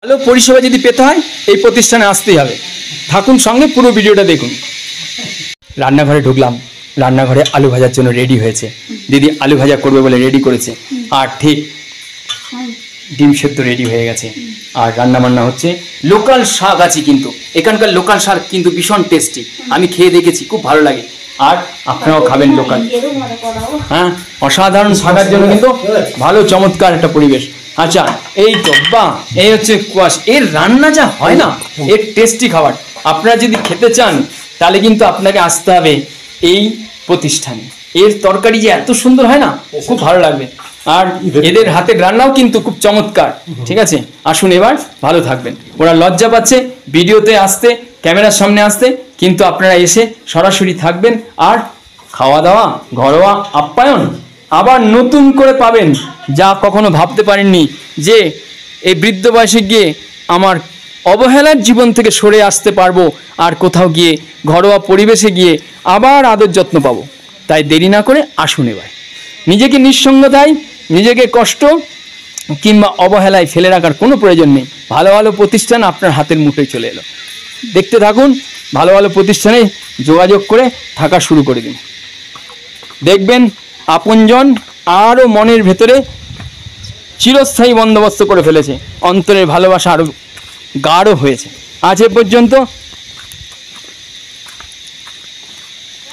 ভালো পরিষেবা যদি পেতে হয় এই প্রতিষ্ঠানে আসতেই হবে। থাকুন সঙ্গে, পুরো ভিডিওটা দেখুন। রান্নাঘরে ঢুকলাম, রান্নাঘরে আলু ভাজার জন্য রেডি হয়েছে। দিদি আলু ভাজা করবে বলে রেডি করেছে, আর ঠিক ডিম সেদ্ধ রেডি হয়ে গেছে। আর রান্না বান্না হচ্ছে। লোকাল শাক আছে, কিন্তু এখানকার লোকাল শাক কিন্তু ভীষণ টেস্টি, আমি খেয়ে দেখেছি, খুব ভালো লাগে। আর আপনারাও খাবেন লোকাল। হ্যাঁ, অসাধারণ শাকের জন্য কিন্তু ভালো চমৎকার একটা পরিবেশ। আচ্ছা, এই তো বাহ, এই হচ্ছে কোয়াশ। এর রান্না যা হয় না, এর টেস্টি খাবার। আপনারা যদি খেতে চান তাহলে কিন্তু আপনাকে আসতে হবে এই প্রতিষ্ঠানে। এর তরকারি যে এত সুন্দর হয় না, খুব ভালো লাগবে। আর এদের হাতের রান্নাও কিন্তু খুব চমৎকার। ঠিক আছে, আসুন এবার, ভালো থাকবেন। ওরা লজ্জা পাচ্ছে ভিডিওতে আসতে, ক্যামেরার সামনে আসতে, কিন্তু আপনারা এসে সরাসরি থাকবেন। আর খাওয়া দাওয়া, ঘরোয়া আপ্যায়ন আবার নতুন করে পাবেন, যা কখনো ভাবতে পারেননি যে এই বৃদ্ধ বয়সে গিয়ে আমার অবহেলার জীবন থেকে সরে আসতে পারবো, আর কোথাও গিয়ে ঘরোয়া পরিবেশে গিয়ে আবার আদর যত্ন পাবো। তাই দেরি না করে আসুন এবার। নিজেকে নিঃসঙ্গতায়, নিজেকে কষ্ট কিংবা অবহেলায় ফেলে রাখার কোনো প্রয়োজন নেই। ভালো ভালো প্রতিষ্ঠান আপনার হাতের মুঠোয় চলে এলো। দেখতে থাকুন, ভালো ভালো প্রতিষ্ঠানে যোগাযোগ করে থাকা শুরু করে দিন। দেখবেন আপনজন আরও মনের ভেতরে চিরস্থায়ী বন্দোবস্ত করে ফেলেছে, অন্তরের ভালোবাসা আরও গাঢ় হয়েছে। আজ এ পর্যন্ত।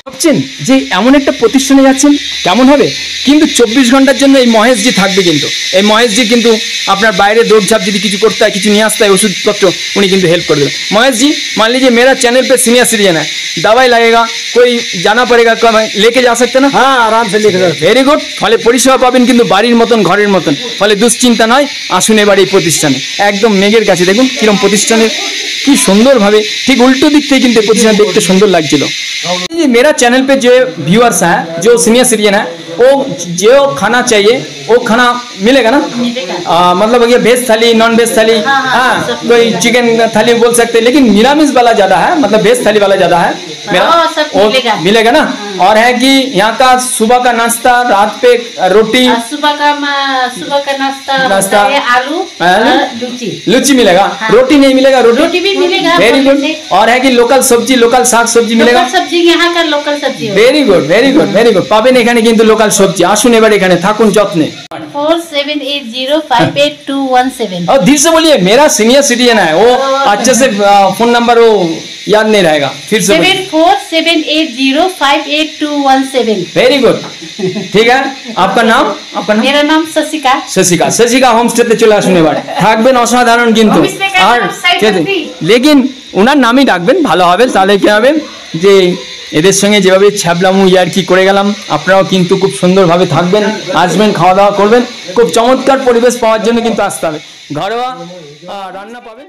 ভাবছেন যে এমন একটা প্রতিষ্ঠানে যাচ্ছেন, কেমন হবে? কিন্তু 24 ঘন্টার জন্য এই মহেশজি থাকবে। কিন্তু এই মহেশজি কিন্তু আপনার বাইরে দৌড়ঝাঁপ যদি কিছু করতে হয়, কিছু নিয়ে আসতে হয়, ওষুধপত্র, উনি কিন্তু हेल्प कर देगा। महेश जी, मान लीजिए मेरा चैनल पे सीनियर सिटीजन है, दवाई लगेगा, कोई जाना पड़ेगा, कब लेके जा सकते ना? हाँ, आराम से लेके जाओ। Very good. ফলে পরিষেবা পাবেন কিন্তু বাড়ির মতন, ঘরের মতন। ফলে দুশ্চিন্তা নয়। আসুন এবার এই প্রতিষ্ঠানে, একদম মেঘের কাছে। দেখুন কিরম প্রতিষ্ঠানের, কি সুন্দরভাবে, ঠিক উল্টো দিক থেকে কিন্তু এই প্রতিষ্ঠান দেখতে সুন্দর লাগছিল। मेरा चैनल पे जो व्यूअर्स हैं, जो सीनियर सिटीजन है, वो जो खाना चाहिए वो खाना मिलेगा ना? मतलब ये वेज थाली, नॉन वेज थाली, हाँ, कोई चिकन थाली बोल सकते हैं, लेकिन निरामिष वाला ज़्यादा है, मतलब वेज थाली वाला ज़्यादा है मेरा, वो मिलेगा ना? और है कि यहाँ का सुबह का नाश्ता, रात पे रोटी, सुबह का नाश्ता आलू लुची मिलेगा। रोटी नहीं मिलेगा? रोटी भी मिलेगा। Very good. और है कि लोकल सब्जी, लोकल शाक सब्जी मिलेगा। सब्जी यहाँ का लोकल सब्जी। Very good, very good, very good. পাবেন এখানে কিন্তু লোকাল সবজি। আসুন এবার এখানে, থাকুন যত্নে। 4780582117। और धीरे से बोलिए, मेरा सीनियर सिटीजन है, वो अच्छे से फोन नंबर वो याद नहीं रहेगा, फिर से 7478058217। Very good. ठीक है, आपका नाम? आपका नाम? मेरा नाम शशिका। शशिका, शशिका হোমস্টেতে চলে আসুন এবার, থাকবেন অসাধারণ কিন্তু। আর লেকিন ওনার নামই ডাকবেন, ভালো হবে। তাহলে কি হবে যে এদের সঙ্গে যেভাবে ছ্যাবলামু ইয়ার্কি করে গেলাম, আপনারাও কিন্তু খুব সুন্দরভাবে থাকবেন, আসবেন, খাওয়া দাওয়া করবেন। খুব চমৎকার পরিবেশ পাওয়ার জন্য কিন্তু আসতে হবে। ঘরোয়া রান্না পাবেন।